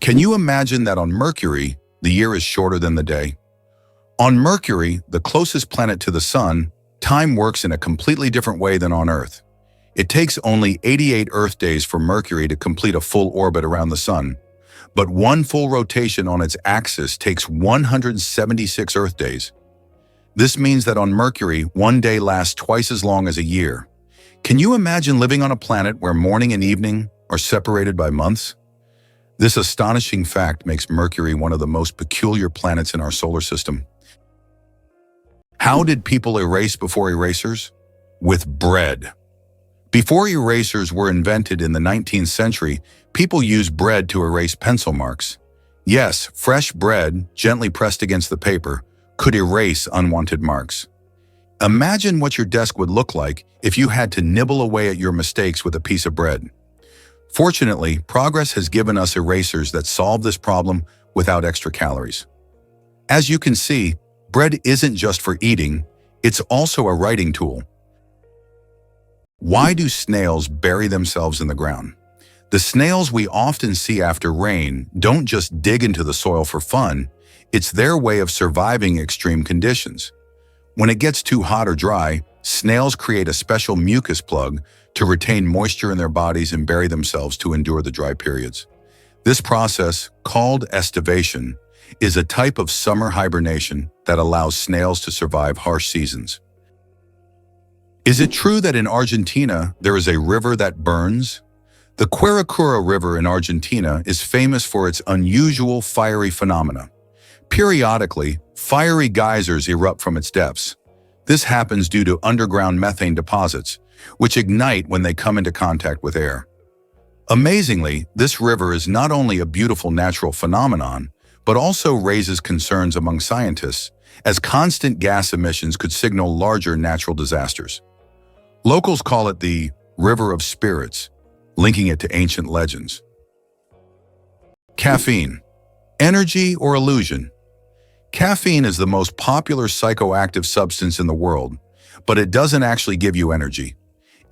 Can you imagine that on Mercury, the year is shorter than the day? On Mercury, the closest planet to the Sun, time works in a completely different way than on Earth. It takes only 88 Earth days for Mercury to complete a full orbit around the Sun, but one full rotation on its axis takes 176 Earth days. This means that on Mercury, one day lasts twice as long as a year. Can you imagine living on a planet where morning and evening are separated by months? This astonishing fact makes Mercury one of the most peculiar planets in our solar system. How did people erase before erasers? With bread. Before erasers were invented in the 19th century, people used bread to erase pencil marks. Yes, fresh bread, gently pressed against the paper, could erase unwanted marks. Imagine what your desk would look like if you had to nibble away at your mistakes with a piece of bread. Fortunately, progress has given us erasers that solve this problem without extra calories. As you can see, bread isn't just for eating, it's also a writing tool. Why do snails bury themselves in the ground? The snails we often see after rain don't just dig into the soil for fun, it's their way of surviving extreme conditions. When it gets too hot or dry, snails create a special mucus plug to retain moisture in their bodies and bury themselves to endure the dry periods. This process, called estivation, is a type of summer hibernation that allows snails to survive harsh seasons. Is it true that in Argentina there is a river that burns? The Quirecura River in Argentina is famous for its unusual fiery phenomena. Periodically, fiery geysers erupt from its depths. This happens due to underground methane deposits, which ignite when they come into contact with air. Amazingly, this river is not only a beautiful natural phenomenon, but also raises concerns among scientists, as constant gas emissions could signal larger natural disasters. Locals call it the River of Spirits, linking it to ancient legends. Caffeine. Energy or illusion? Caffeine is the most popular psychoactive substance in the world, but it doesn't actually give you energy.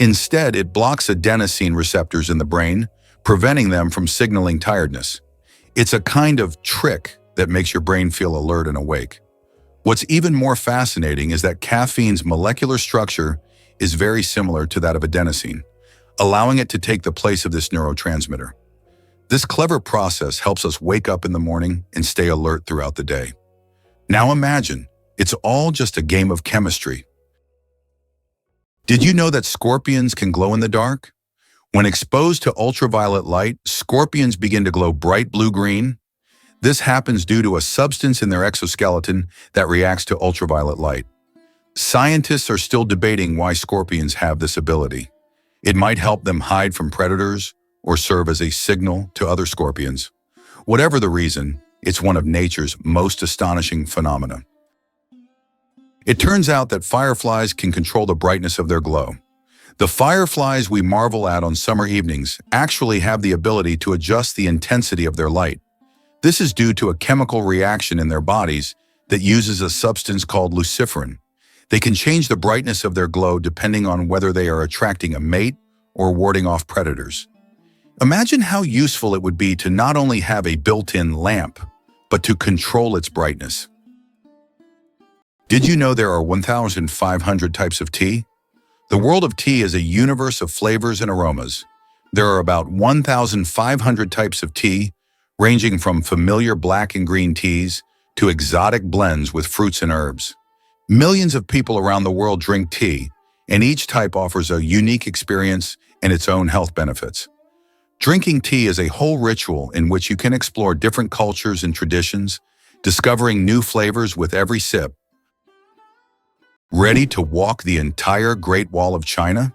Instead, it blocks adenosine receptors in the brain, preventing them from signaling tiredness. It's a kind of trick that makes your brain feel alert and awake. What's even more fascinating is that caffeine's molecular structure is very similar to that of adenosine, allowing it to take the place of this neurotransmitter. This clever process helps us wake up in the morning and stay alert throughout the day. Now imagine, it's all just a game of chemistry. Did you know that scorpions can glow in the dark? When exposed to ultraviolet light, scorpions begin to glow bright blue-green. This happens due to a substance in their exoskeleton that reacts to ultraviolet light. Scientists are still debating why scorpions have this ability. It might help them hide from predators or serve as a signal to other scorpions. Whatever the reason, it's one of nature's most astonishing phenomena. It turns out that fireflies can control the brightness of their glow. The fireflies we marvel at on summer evenings actually have the ability to adjust the intensity of their light. This is due to a chemical reaction in their bodies that uses a substance called luciferin. They can change the brightness of their glow depending on whether they are attracting a mate or warding off predators. Imagine how useful it would be to not only have a built-in lamp, but to control its brightness. Did you know there are 1,500 types of tea? The world of tea is a universe of flavors and aromas. There are about 1,500 types of tea, ranging from familiar black and green teas to exotic blends with fruits and herbs. Millions of people around the world drink tea, and each type offers a unique experience and its own health benefits. Drinking tea is a whole ritual in which you can explore different cultures and traditions, discovering new flavors with every sip. Ready to walk the entire Great Wall of China?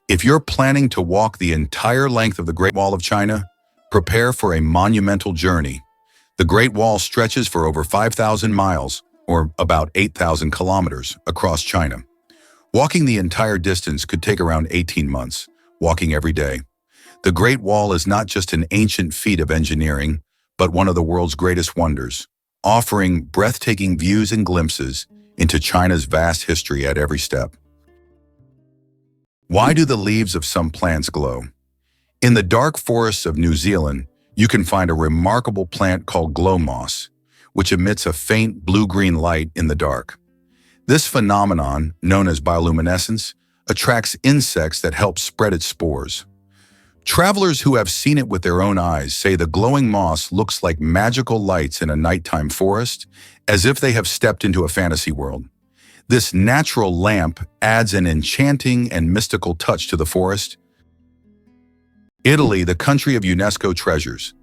If you're planning to walk the entire length of the Great Wall of China, prepare for a monumental journey. The Great Wall stretches for over 5,000 miles, or about 8,000 kilometers, across China. Walking the entire distance could take around 18 months, walking every day. The Great Wall is not just an ancient feat of engineering, but one of the world's greatest wonders, offering breathtaking views and glimpses into China's vast history at every step. Why do the leaves of some plants glow? In the dark forests of New Zealand, you can find a remarkable plant called glow moss, which emits a faint blue-green light in the dark. This phenomenon, known as bioluminescence, attracts insects that help spread its spores. Travelers who have seen it with their own eyes say the glowing moss looks like magical lights in a nighttime forest, as if they have stepped into a fantasy world. This natural lamp adds an enchanting and mystical touch to the forest. Italy, the country of UNESCO treasures.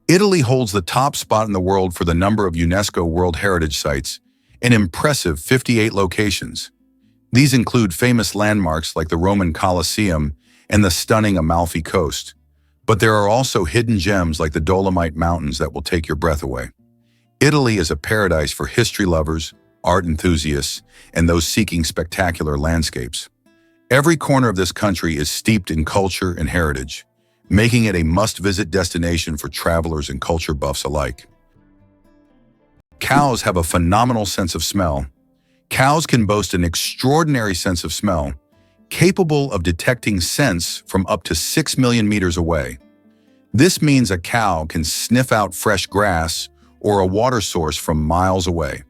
Italy holds the top spot in the world for the number of UNESCO World Heritage Sites, an impressive 58 locations. These include famous landmarks like the Roman Colosseum and the stunning Amalfi Coast. But there are also hidden gems like the Dolomite Mountains that will take your breath away. Italy is a paradise for history lovers, art enthusiasts, and those seeking spectacular landscapes. Every corner of this country is steeped in culture and heritage, making it a must-visit destination for travelers and culture buffs alike. Cows have a phenomenal sense of smell. Cows can boast an extraordinary sense of smell, capable of detecting scents from up to 6 million meters away. This means a cow can sniff out fresh grass or a water source from miles away.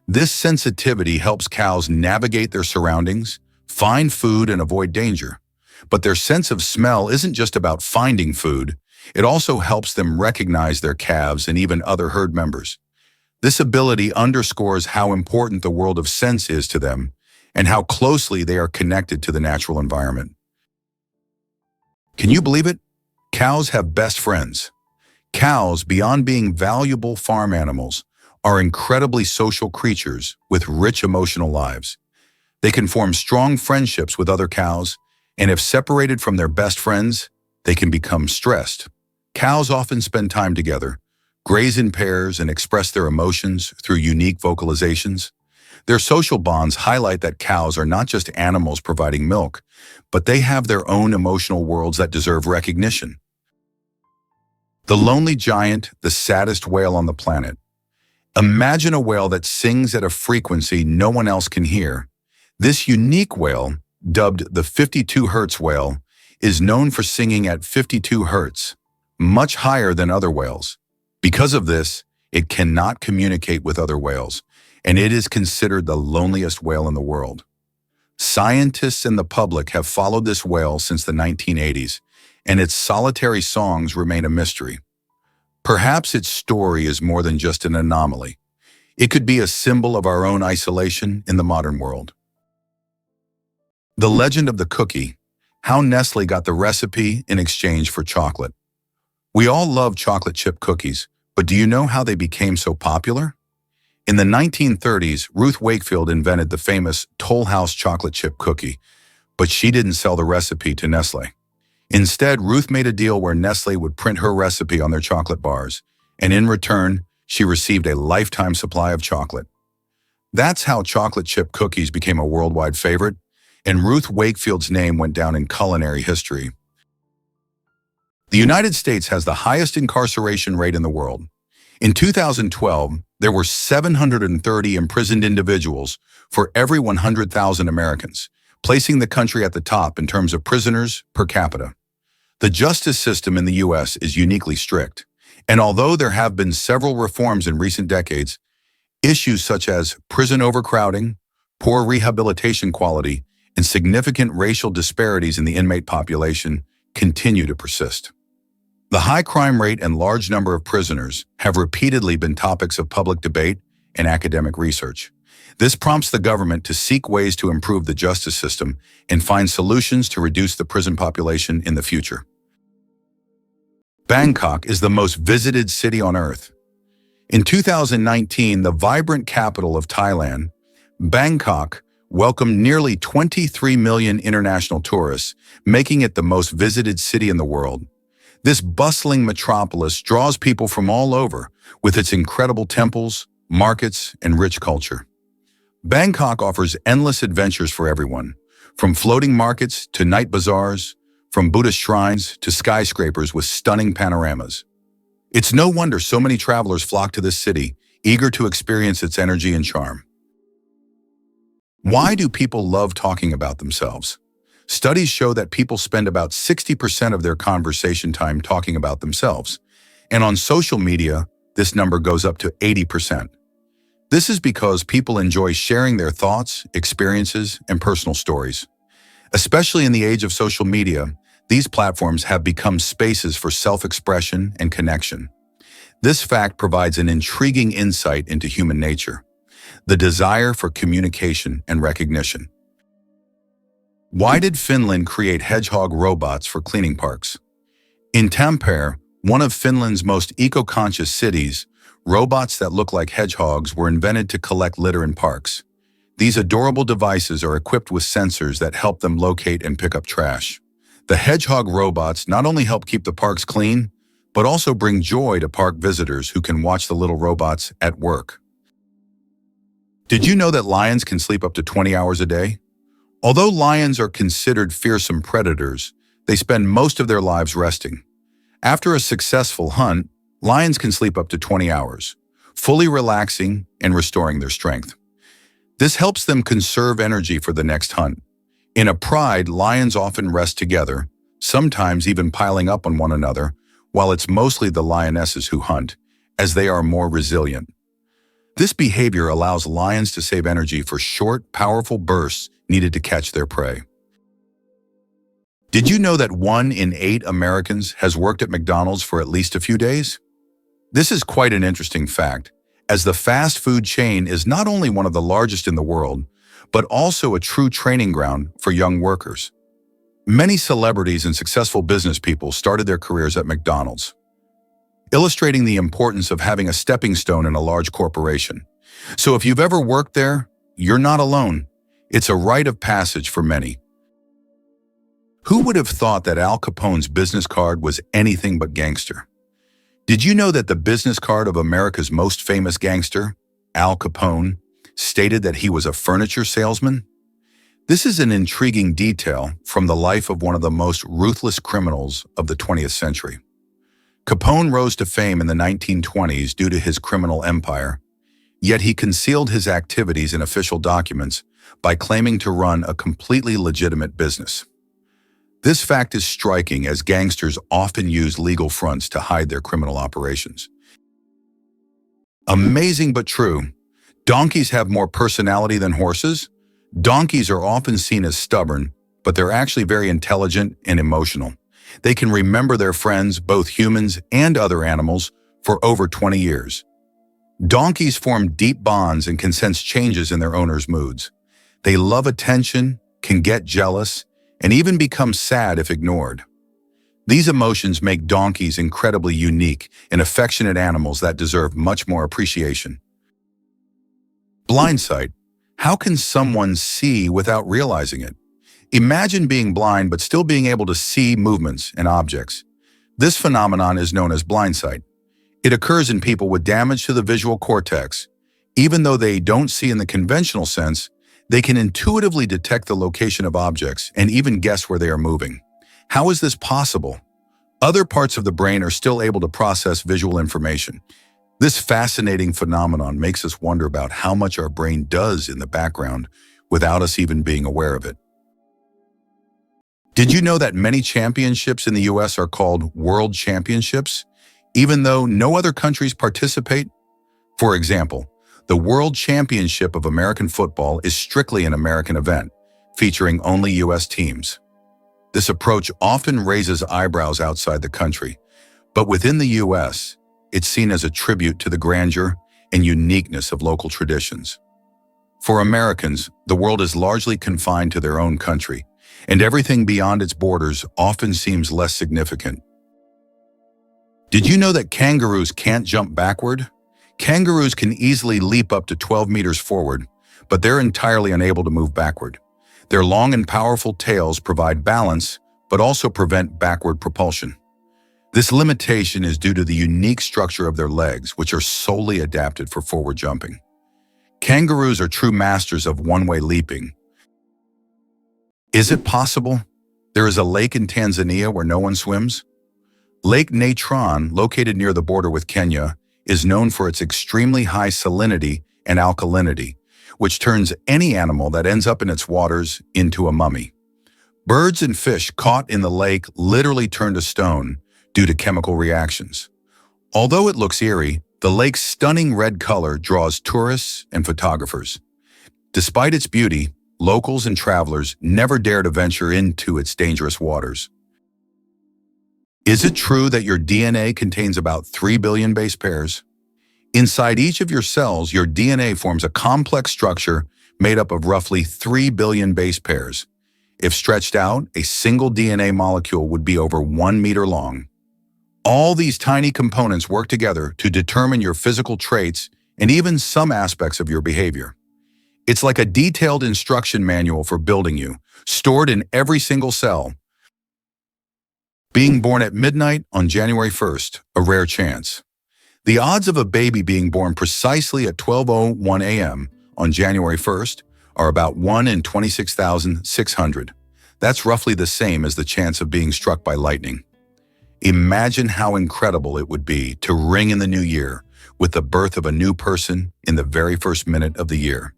This sensitivity helps cows navigate their surroundings, find food, and avoid danger. But their sense of smell isn't just about finding food. It also helps them recognize their calves and even other herd members. This ability underscores how important the world of scents is to them and how closely they are connected to the natural environment. Can you believe it? Cows have best friends. Cows, beyond being valuable farm animals, are incredibly social creatures with rich emotional lives. They can form strong friendships with other cows, and if separated from their best friends, they can become stressed. Cows often spend time together, graze in pairs, and express their emotions through unique vocalizations. Their social bonds highlight that cows are not just animals providing milk, but they have their own emotional worlds that deserve recognition. The lonely giant, the saddest whale on the planet. Imagine a whale that sings at a frequency no one else can hear. This unique whale, dubbed the 52 Hertz whale, is known for singing at 52 Hertz, much higher than other whales. Because of this, it cannot communicate with other whales, and it is considered the loneliest whale in the world. Scientists and the public have followed this whale since the 1980s, and its solitary songs remain a mystery. Perhaps its story is more than just an anomaly. It could be a symbol of our own isolation in the modern world. The legend of the cookie, how Nestle got the recipe in exchange for chocolate. We all love chocolate chip cookies, but do you know how they became so popular? In the 1930s, Ruth Wakefield invented the famous Toll House chocolate chip cookie, but she didn't sell the recipe to Nestle. Instead, Ruth made a deal where Nestle would print her recipe on their chocolate bars, and in return, she received a lifetime supply of chocolate. That's how chocolate chip cookies became a worldwide favorite, and Ruth Wakefield's name went down in culinary history. The United States has the highest incarceration rate in the world. In 2012, there were 730 imprisoned individuals for every 100,000 Americans, placing the country at the top in terms of prisoners per capita. The justice system in the U.S. is uniquely strict, and although there have been several reforms in recent decades, issues such as prison overcrowding, poor rehabilitation quality, and significant racial disparities in the inmate population continue to persist. The high crime rate and large number of prisoners have repeatedly been topics of public debate and academic research. This prompts the government to seek ways to improve the justice system and find solutions to reduce the prison population in the future. Bangkok is the most visited city on Earth. In 2019, the vibrant capital of Thailand, Bangkok welcomed nearly 23 million international tourists, making it the most visited city in the world. This bustling metropolis draws people from all over with its incredible temples, markets, and rich culture. Bangkok offers endless adventures for everyone, from floating markets to night bazaars, from Buddhist shrines to skyscrapers with stunning panoramas. It's no wonder so many travelers flock to this city, eager to experience its energy and charm. Why do people love talking about themselves? Studies show that people spend about 60% of their conversation time talking about themselves. And on social media, this number goes up to 80%. This is because people enjoy sharing their thoughts, experiences, and personal stories. Especially in the age of social media, these platforms have become spaces for self-expression and connection. This fact provides an intriguing insight into human nature, the desire for communication and recognition. Why did Finland create hedgehog robots for cleaning parks? In Tampere, one of Finland's most eco-conscious cities, robots that look like hedgehogs were invented to collect litter in parks. These adorable devices are equipped with sensors that help them locate and pick up trash. The hedgehog robots not only help keep the parks clean, but also bring joy to park visitors who can watch the little robots at work. Did you know that lions can sleep up to 20 hours a day? Although lions are considered fearsome predators, they spend most of their lives resting. After a successful hunt, lions can sleep up to 20 hours, fully relaxing and restoring their strength. This helps them conserve energy for the next hunt. In a pride, lions often rest together, sometimes even piling up on one another, while it's mostly the lionesses who hunt, as they are more resilient. This behavior allows lions to save energy for short, powerful bursts needed to catch their prey. Did you know that 1 in 8 Americans has worked at McDonald's for at least a few days? This is quite an interesting fact, as the fast food chain is not only one of the largest in the world, but also a true training ground for young workers. Many celebrities and successful business people started their careers at McDonald's, illustrating the importance of having a stepping stone in a large corporation. So if you've ever worked there, you're not alone. It's a rite of passage for many. Who would have thought that Al Capone's business card was anything but gangster? Did you know that the business card of America's most famous gangster, Al Capone, stated that he was a furniture salesman? This is an intriguing detail from the life of one of the most ruthless criminals of the 20th century. Capone rose to fame in the 1920s due to his criminal empire, yet he concealed his activities in official documents by claiming to run a completely legitimate business. This fact is striking, as gangsters often use legal fronts to hide their criminal operations. Amazing but true. Donkeys have more personality than horses. Donkeys are often seen as stubborn, but they're actually very intelligent and emotional. They can remember their friends, both humans and other animals, for over 20 years. Donkeys form deep bonds and can sense changes in their owners' moods. They love attention, can get jealous, and even become sad if ignored. These emotions make donkeys incredibly unique and affectionate animals that deserve much more appreciation. Blind sight. How can someone see without realizing it? Imagine being blind but still being able to see movements and objects. This phenomenon is known as blind sight. It occurs in people with damage to the visual cortex. Even though they don't see in the conventional sense, they can intuitively detect the location of objects and even guess where they are moving. How is this possible? Other parts of the brain are still able to process visual information. This fascinating phenomenon makes us wonder about how much our brain does in the background without us even being aware of it. Did you know that many championships in the US are called World Championships, even though no other countries participate? For example, the World Championship of American Football is strictly an American event, featuring only US teams. This approach often raises eyebrows outside the country, but within the US, it's seen as a tribute to the grandeur and uniqueness of local traditions. For Americans, the world is largely confined to their own country, and everything beyond its borders often seems less significant. Did you know that kangaroos can't jump backward? Kangaroos can easily leap up to 12 meters forward, but they're entirely unable to move backward. Their long and powerful tails provide balance, but also prevent backward propulsion. This limitation is due to the unique structure of their legs, which are solely adapted for forward jumping. Kangaroos are true masters of one-way leaping. Is it possible? There is a lake in Tanzania where no one swims? Lake Natron, located near the border with Kenya, is known for its extremely high salinity and alkalinity, which turns any animal that ends up in its waters into a mummy. Birds and fish caught in the lake literally turn to stone due to chemical reactions. Although it looks eerie, the lake's stunning red color draws tourists and photographers. Despite its beauty, locals and travelers never dare to venture into its dangerous waters. Is it true that your DNA contains about 3 billion base pairs? Inside each of your cells, your DNA forms a complex structure made up of roughly 3 billion base pairs. If stretched out, a single DNA molecule would be over 1 meter long. All these tiny components work together to determine your physical traits and even some aspects of your behavior. It's like a detailed instruction manual for building you, stored in every single cell. Being born at midnight on January 1st, a rare chance. The odds of a baby being born precisely at 12:01 a.m. on January 1st are about 1 in 26,600. That's roughly the same as the chance of being struck by lightning. Imagine how incredible it would be to ring in the new year with the birth of a new person in the very first minute of the year.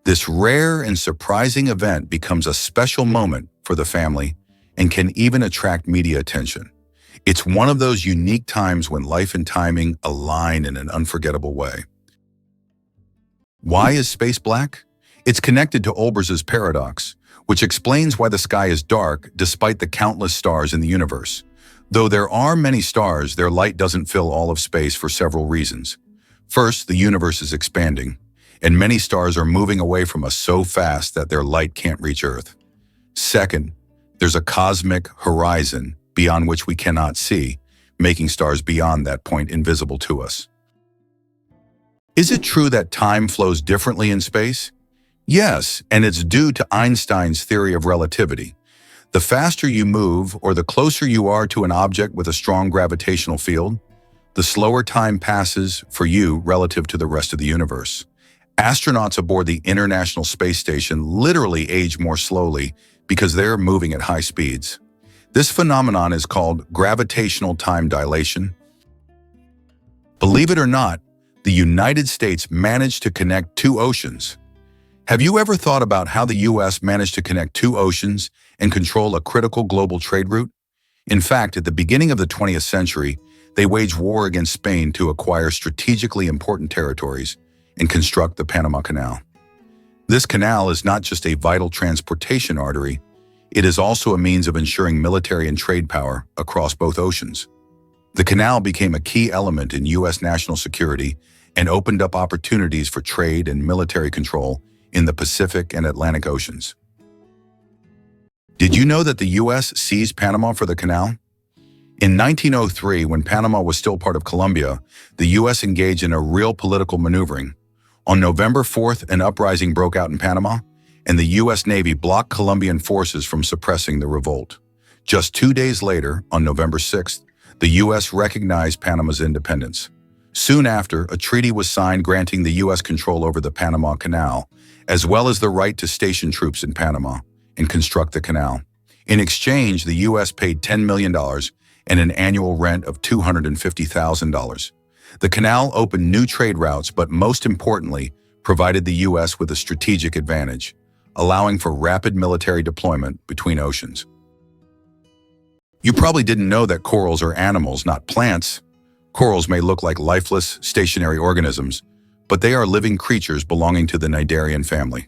This rare and surprising event becomes a special moment for the family and can even attract media attention. It's one of those unique times when life and timing align in an unforgettable way. Why is space black? It's connected to Olbers's paradox, which explains why the sky is dark despite the countless stars in the universe. Though there are many stars, their light doesn't fill all of space for several reasons. First, the universe is expanding, and many stars are moving away from us so fast that their light can't reach Earth. Second, there's a cosmic horizon beyond which we cannot see, making stars beyond that point invisible to us. Is it true that time flows differently in space? Yes, and it's due to Einstein's theory of relativity. The faster you move, or the closer you are to an object with a strong gravitational field, the slower time passes for you relative to the rest of the universe. Astronauts aboard the International Space Station literally age more slowly because they're moving at high speeds. This phenomenon is called gravitational time dilation. Believe it or not, the United States managed to connect two oceans. Have you ever thought about how the U.S. managed to connect two oceans and control a critical global trade route? In fact, at the beginning of the 20th century, they waged war against Spain to acquire strategically important territories and construct the Panama Canal. This canal is not just a vital transportation artery, it is also a means of ensuring military and trade power across both oceans. The canal became a key element in U.S. national security and opened up opportunities for trade and military control in the Pacific and Atlantic Oceans. Did you know that the U.S. seized Panama for the canal? In 1903, when Panama was still part of Colombia, the U.S. engaged in a real political maneuvering. On November 4th, an uprising broke out in Panama, and the U.S. Navy blocked Colombian forces from suppressing the revolt. Just 2 days later, on November 6th, the U.S. recognized Panama's independence. Soon after, a treaty was signed granting the U.S. control over the Panama Canal, as well as the right to station troops in Panama and construct the canal. In exchange, the U.S. paid $10 million and an annual rent of $250,000. The canal opened new trade routes, but most importantly, provided the U.S. with a strategic advantage, allowing for rapid military deployment between oceans. You probably didn't know that corals are animals, not plants. Corals may look like lifeless, stationary organisms, but they are living creatures belonging to the Cnidarian family.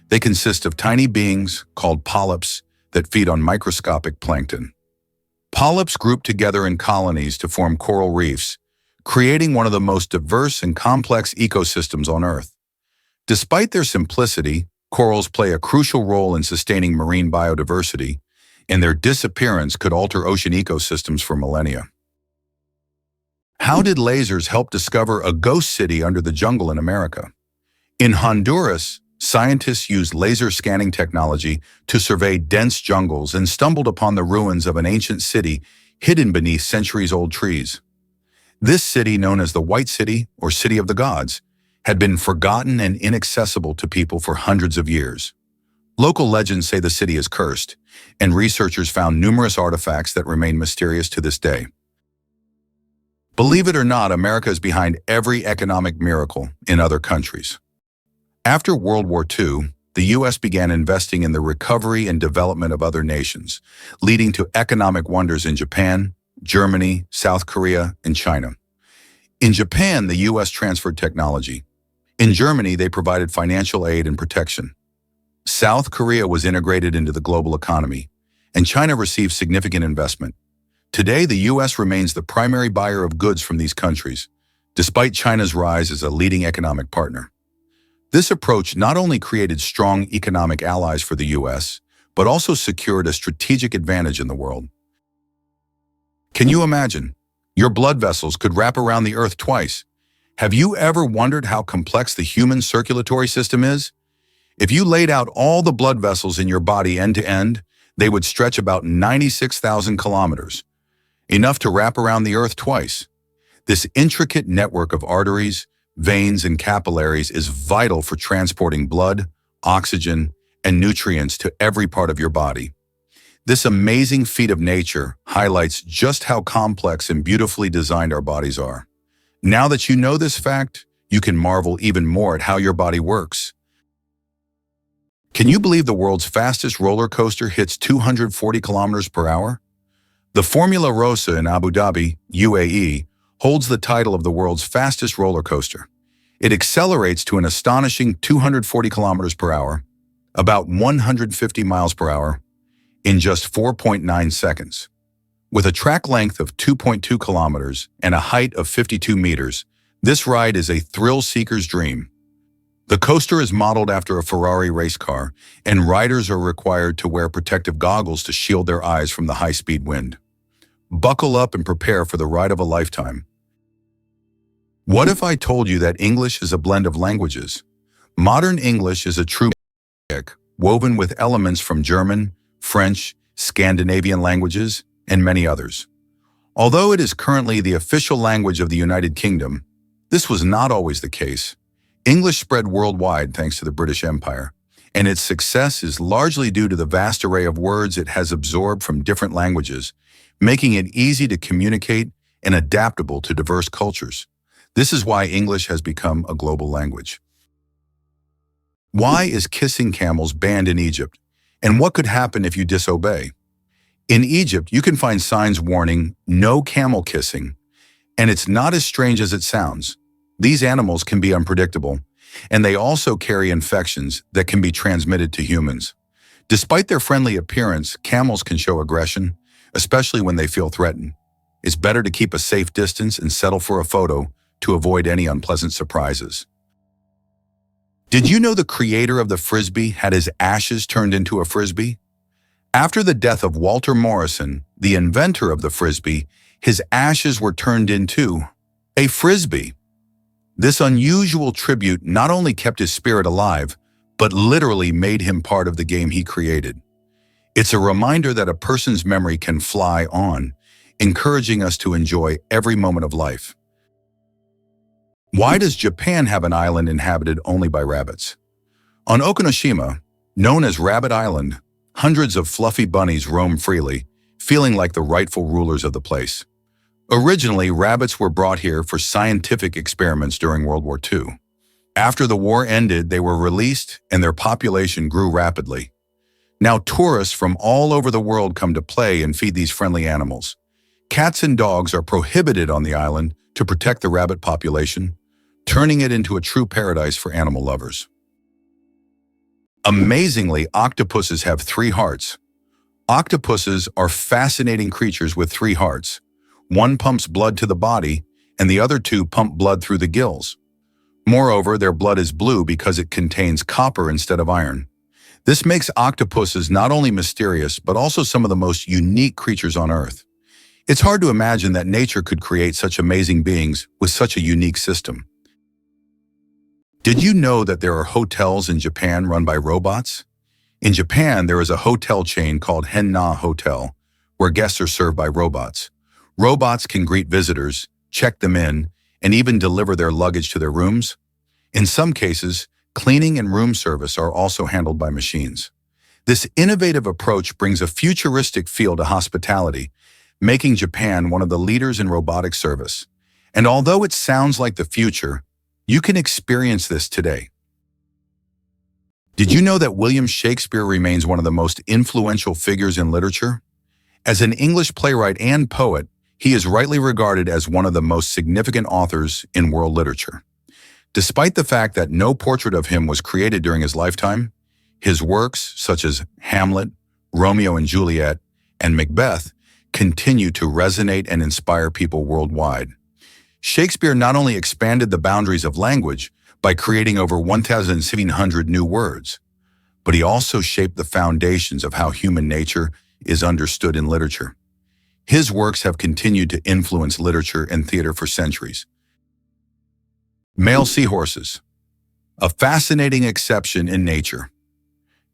They consist of tiny beings called polyps that feed on microscopic plankton. Polyps group together in colonies to form coral reefs, creating one of the most diverse and complex ecosystems on Earth. Despite their simplicity, corals play a crucial role in sustaining marine biodiversity, and their disappearance could alter ocean ecosystems for millennia. How did lasers help discover a ghost city under the jungle in America? In Honduras, scientists used laser scanning technology to survey dense jungles and stumbled upon the ruins of an ancient city hidden beneath centuries-old trees. This city, known as the White City or City of the Gods, had been forgotten and inaccessible to people for hundreds of years. Local legends say the city is cursed, and researchers found numerous artifacts that remain mysterious to this day. Believe it or not, America is behind every economic miracle in other countries. After World War II, the U.S. began investing in the recovery and development of other nations, leading to economic wonders in Japan, Germany, South Korea, and China. In Japan, the US transferred technology. In Germany, they provided financial aid and protection. South Korea was integrated into the global economy, and China received significant investment. Today, the US remains the primary buyer of goods from these countries, despite China's rise as a leading economic partner. This approach not only created strong economic allies for the US, but also secured a strategic advantage in the world. Can you imagine? Your blood vessels could wrap around the Earth twice. Have you ever wondered how complex the human circulatory system is? If you laid out all the blood vessels in your body end to end, they would stretch about 96,000 kilometers, enough to wrap around the Earth twice. This intricate network of arteries, veins, and capillaries is vital for transporting blood, oxygen, and nutrients to every part of your body. This amazing feat of nature highlights just how complex and beautifully designed our bodies are. Now that you know this fact, you can marvel even more at how your body works. Can you believe the world's fastest roller coaster hits 240 kilometers per hour? The Formula Rossa in Abu Dhabi, UAE, holds the title of the world's fastest roller coaster. It accelerates to an astonishing 240 kilometers per hour, about 150 miles per hour, in just 4.9 seconds. With a track length of 2.2 kilometers and a height of 52 meters, this ride is a thrill-seeker's dream. The coaster is modeled after a Ferrari race car, and riders are required to wear protective goggles to shield their eyes from the high-speed wind. Buckle up and prepare for the ride of a lifetime. What if I told you that English is a blend of languages? Modern English is a true mosaic, woven with elements from German, French, Scandinavian languages, and many others. Although it is currently the official language of the United Kingdom, this was not always the case. English spread worldwide thanks to the British Empire, and its success is largely due to the vast array of words it has absorbed from different languages, making it easy to communicate and adaptable to diverse cultures. This is why English has become a global language. Why is kissing camels banned in Egypt? And what could happen if you disobey? In Egypt, you can find signs warning, "No camel kissing," and it's not as strange as it sounds. These animals can be unpredictable, and they also carry infections that can be transmitted to humans. Despite their friendly appearance, camels can show aggression, especially when they feel threatened. It's better to keep a safe distance and settle for a photo to avoid any unpleasant surprises. Did you know the creator of the Frisbee had his ashes turned into a Frisbee? After the death of Walter Morrison, the inventor of the Frisbee, his ashes were turned into a Frisbee. This unusual tribute not only kept his spirit alive, but literally made him part of the game he created. It's a reminder that a person's memory can fly on, encouraging us to enjoy every moment of life. Why does Japan have an island inhabited only by rabbits? On Okinoshima, known as Rabbit Island, hundreds of fluffy bunnies roam freely, feeling like the rightful rulers of the place. Originally, rabbits were brought here for scientific experiments during World War II. After the war ended, they were released and their population grew rapidly. Now tourists from all over the world come to play and feed these friendly animals. Cats and dogs are prohibited on the island to protect the rabbit population, turning it into a true paradise for animal lovers. Amazingly, octopuses have 3 hearts. Octopuses are fascinating creatures with 3 hearts. One pumps blood to the body, and the other 2 pump blood through the gills. Moreover, their blood is blue because it contains copper instead of iron. This makes octopuses not only mysterious, but also some of the most unique creatures on Earth. It's hard to imagine that nature could create such amazing beings with such a unique system. Did you know that there are hotels in Japan run by robots? In Japan, there is a hotel chain called Henna Hotel, where guests are served by robots. Robots can greet visitors, check them in, and even deliver their luggage to their rooms. In some cases, cleaning and room service are also handled by machines. This innovative approach brings a futuristic feel to hospitality, making Japan one of the leaders in robotic service. And although it sounds like the future, you can experience this today. Did you know that William Shakespeare remains one of the most influential figures in literature? As an English playwright and poet, He is rightly regarded as one of the most significant authors in world literature. Despite the fact that no portrait of him was created during his lifetime, his works, such as Hamlet, Romeo and Juliet, and Macbeth, continue to resonate and inspire people worldwide. Shakespeare not only expanded the boundaries of language by creating over 1,700 new words, but he also shaped the foundations of how human nature is understood in literature. His works have continued to influence literature and theater for centuries. Male seahorses, a fascinating exception in nature.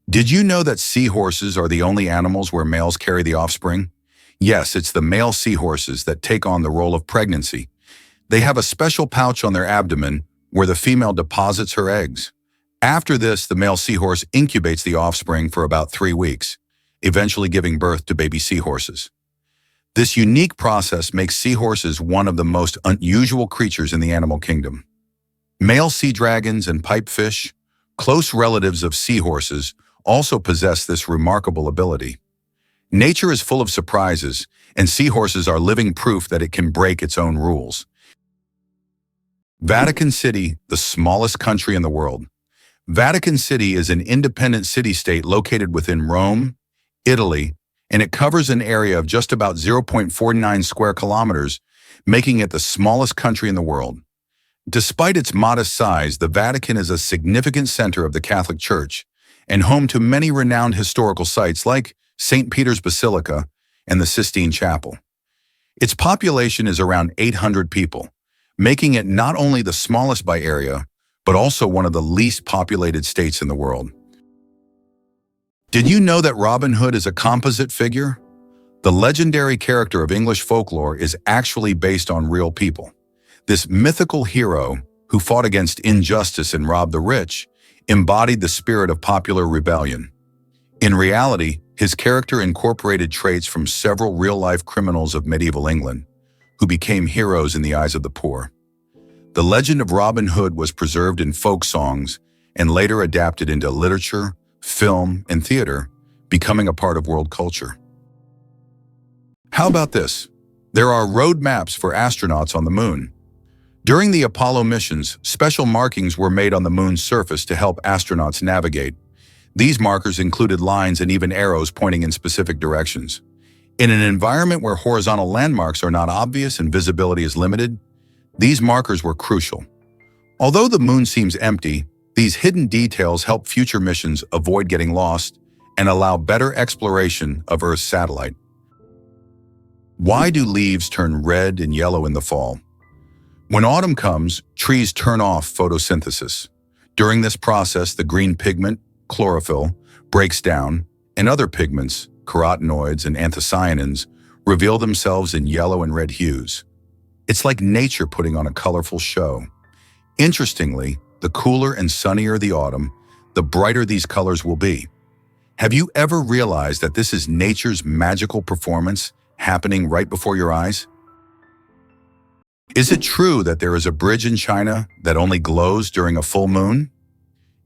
Did you know that seahorses are the only animals where males carry the offspring? Yes, it's the male seahorses that take on the role of pregnancy. They have a special pouch on their abdomen where the female deposits her eggs. After this, the male seahorse incubates the offspring for about 3 weeks, eventually giving birth to baby seahorses. This unique process makes seahorses one of the most unusual creatures in the animal kingdom. Male sea dragons and pipefish, close relatives of seahorses, also possess this remarkable ability. Nature is full of surprises, and seahorses are living proof that it can break its own rules. Vatican City, the smallest country in the world. Vatican City is an independent city-state located within Rome, Italy, and it covers an area of just about 0.49 square kilometers, making it the smallest country in the world. Despite its modest size, the Vatican is a significant center of the Catholic Church and home to many renowned historical sites like St. Peter's Basilica and the Sistine Chapel. Its population is around 800 people, making it not only the smallest by area, but also one of the least populated states in the world. Did you know that Robin Hood is a composite figure? The legendary character of English folklore is actually based on real people. This mythical hero, who fought against injustice and robbed the rich, embodied the spirit of popular rebellion. In reality, his character incorporated traits from several real-life criminals of medieval England, who became heroes in the eyes of the poor. The legend of Robin Hood was preserved in folk songs and later adapted into literature, film, and theater, becoming a part of world culture. How about this? There are road maps for astronauts on the moon. During the Apollo missions, special markings were made on the moon's surface to help astronauts navigate. These markers included lines and even arrows pointing in specific directions. In an environment where horizontal landmarks are not obvious and visibility is limited, these markers were crucial. Although the moon seems empty, these hidden details help future missions avoid getting lost and allow better exploration of Earth's satellite. Why do leaves turn red and yellow in the fall? When autumn comes, trees turn off photosynthesis. During this process, the green pigment, chlorophyll, breaks down, and other pigments, carotenoids and anthocyanins, reveal themselves in yellow and red hues. It's like nature putting on a colorful show. Interestingly, the cooler and sunnier the autumn, the brighter these colors will be. Have you ever realized that this is nature's magical performance happening right before your eyes? Is it true that there is a bridge in China that only glows during a full moon?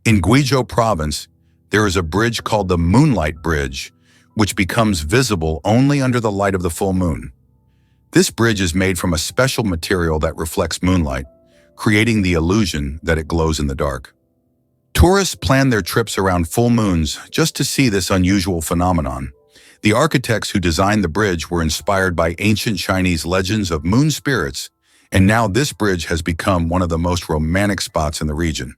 In Guizhou province, there is a bridge called the Moonlight Bridge, which becomes visible only under the light of the full moon. This bridge is made from a special material that reflects moonlight, creating the illusion that it glows in the dark. Tourists plan their trips around full moons just to see this unusual phenomenon. The architects who designed the bridge were inspired by ancient Chinese legends of moon spirits, and now this bridge has become one of the most romantic spots in the region.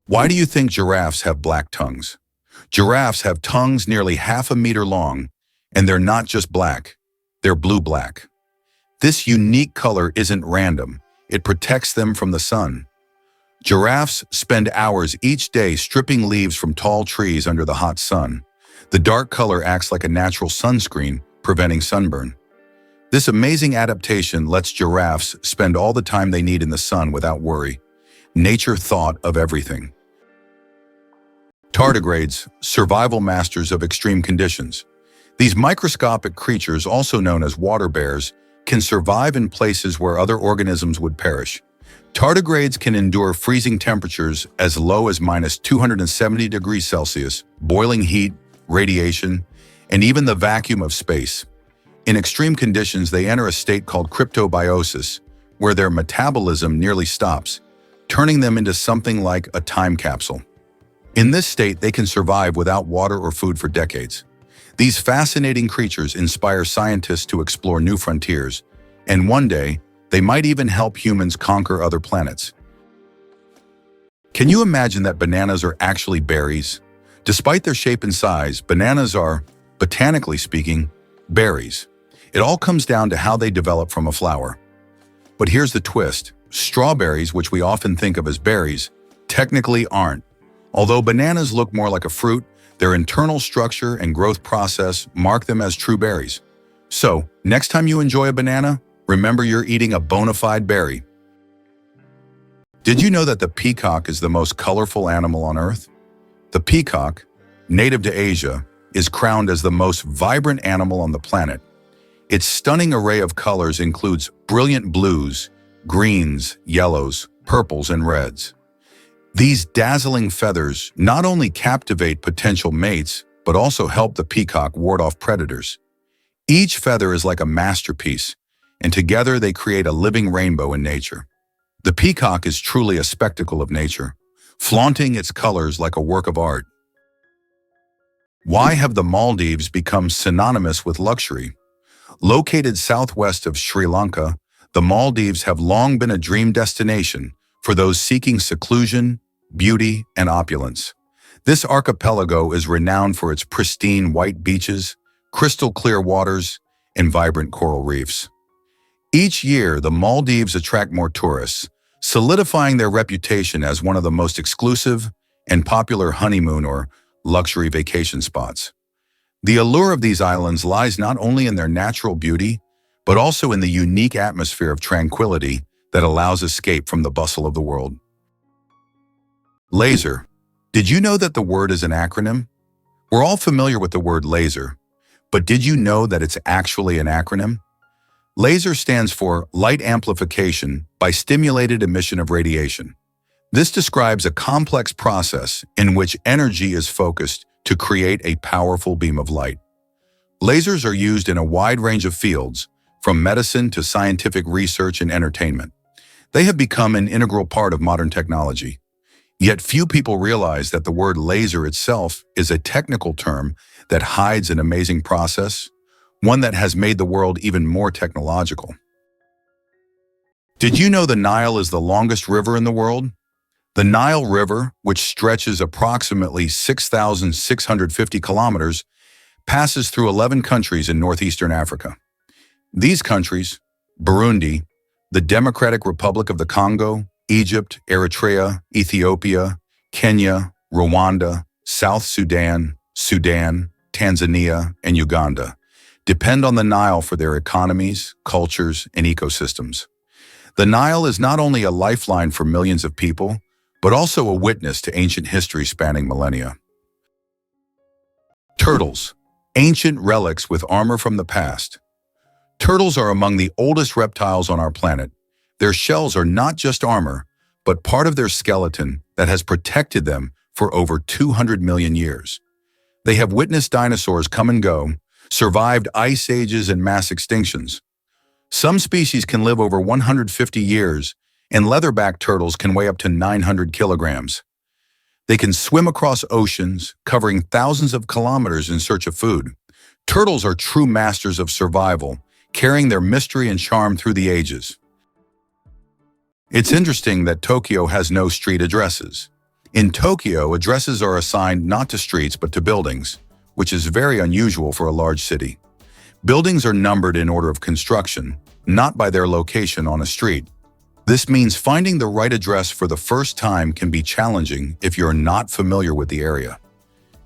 Why do you think giraffes have black tongues? Giraffes have tongues nearly half a meter long, and they're not just black, they're blue-black. This unique color isn't random, it protects them from the sun. Giraffes spend hours each day stripping leaves from tall trees under the hot sun. The dark color acts like a natural sunscreen, preventing sunburn. This amazing adaptation lets giraffes spend all the time they need in the sun without worry. Nature thought of everything. Tardigrades, survival masters of extreme conditions. These microscopic creatures, also known as water bears, can survive in places where other organisms would perish. Tardigrades can endure freezing temperatures as low as -270 degrees Celsius, boiling heat, radiation, and even the vacuum of space. In extreme conditions, they enter a state called cryptobiosis, where their metabolism nearly stops, turning them into something like a time capsule. In this state, they can survive without water or food for decades. These fascinating creatures inspire scientists to explore new frontiers, and one day, they might even help humans conquer other planets. Can you imagine that bananas are actually berries? Despite their shape and size, bananas are, botanically speaking, berries. It all comes down to how they develop from a flower. But here's the twist. Strawberries, which we often think of as berries, technically aren't. Although bananas look more like a fruit, their internal structure and growth process mark them as true berries. So, next time you enjoy a banana, remember you're eating a bona fide berry. Did you know that the peacock is the most colorful animal on Earth? The peacock, native to Asia, is crowned as the most vibrant animal on the planet. Its stunning array of colors includes brilliant blues, greens, yellows, purples, and reds. These dazzling feathers not only captivate potential mates, but also help the peacock ward off predators. Each feather is like a masterpiece, and together they create a living rainbow in nature. The peacock is truly a spectacle of nature, flaunting its colors like a work of art. Why have the Maldives become synonymous with luxury? Located southwest of Sri Lanka, the Maldives have long been a dream destination for those seeking seclusion, beauty, and opulence. This archipelago is renowned for its pristine white beaches, crystal clear waters, and vibrant coral reefs. Each year, the Maldives attract more tourists, solidifying their reputation as one of the most exclusive and popular honeymoon or luxury vacation spots. The allure of these islands lies not only in their natural beauty, but also in the unique atmosphere of tranquility that allows escape from the bustle of the world. Laser. Did you know that the word is an acronym? We're all familiar with the word laser, but did you know that it's actually an acronym? LASER stands for Light Amplification by Stimulated Emission of Radiation. This describes a complex process in which energy is focused to create a powerful beam of light. Lasers are used in a wide range of fields, from medicine to scientific research and entertainment. They have become an integral part of modern technology. Yet few people realize that the word laser itself is a technical term that hides an amazing process, one that has made the world even more technological. Did you know the Nile is the longest river in the world? The Nile River, which stretches approximately 6,650 kilometers, passes through 11 countries in northeastern Africa. These countries, Burundi, the Democratic Republic of the Congo, Egypt, Eritrea, Ethiopia, Kenya, Rwanda, South Sudan, Tanzania, and Uganda, depend on the Nile for their economies, cultures, and ecosystems. The Nile is not only a lifeline for millions of people, but also a witness to ancient history spanning millennia. Turtles, ancient relics with armor from the past. Turtles are among the oldest reptiles on our planet. Their shells are not just armor, but part of their skeleton that has protected them for over 200 million years. They have witnessed dinosaurs come and go, survived ice ages and mass extinctions. Some species can live over 150 years, and leatherback turtles can weigh up to 900 kilograms. They can swim across oceans, covering thousands of kilometers in search of food. Turtles are true masters of survival, carrying their mystery and charm through the ages. It's interesting that Tokyo has no street addresses. In Tokyo, addresses are assigned not to streets but to buildings, which is very unusual for a large city. Buildings are numbered in order of construction, not by their location on a street. This means finding the right address for the first time can be challenging if you're not familiar with the area.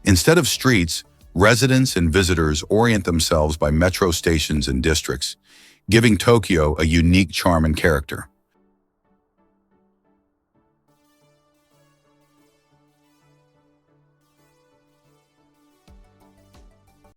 Instead of streets, residents and visitors orient themselves by metro stations and districts, giving Tokyo a unique charm and character.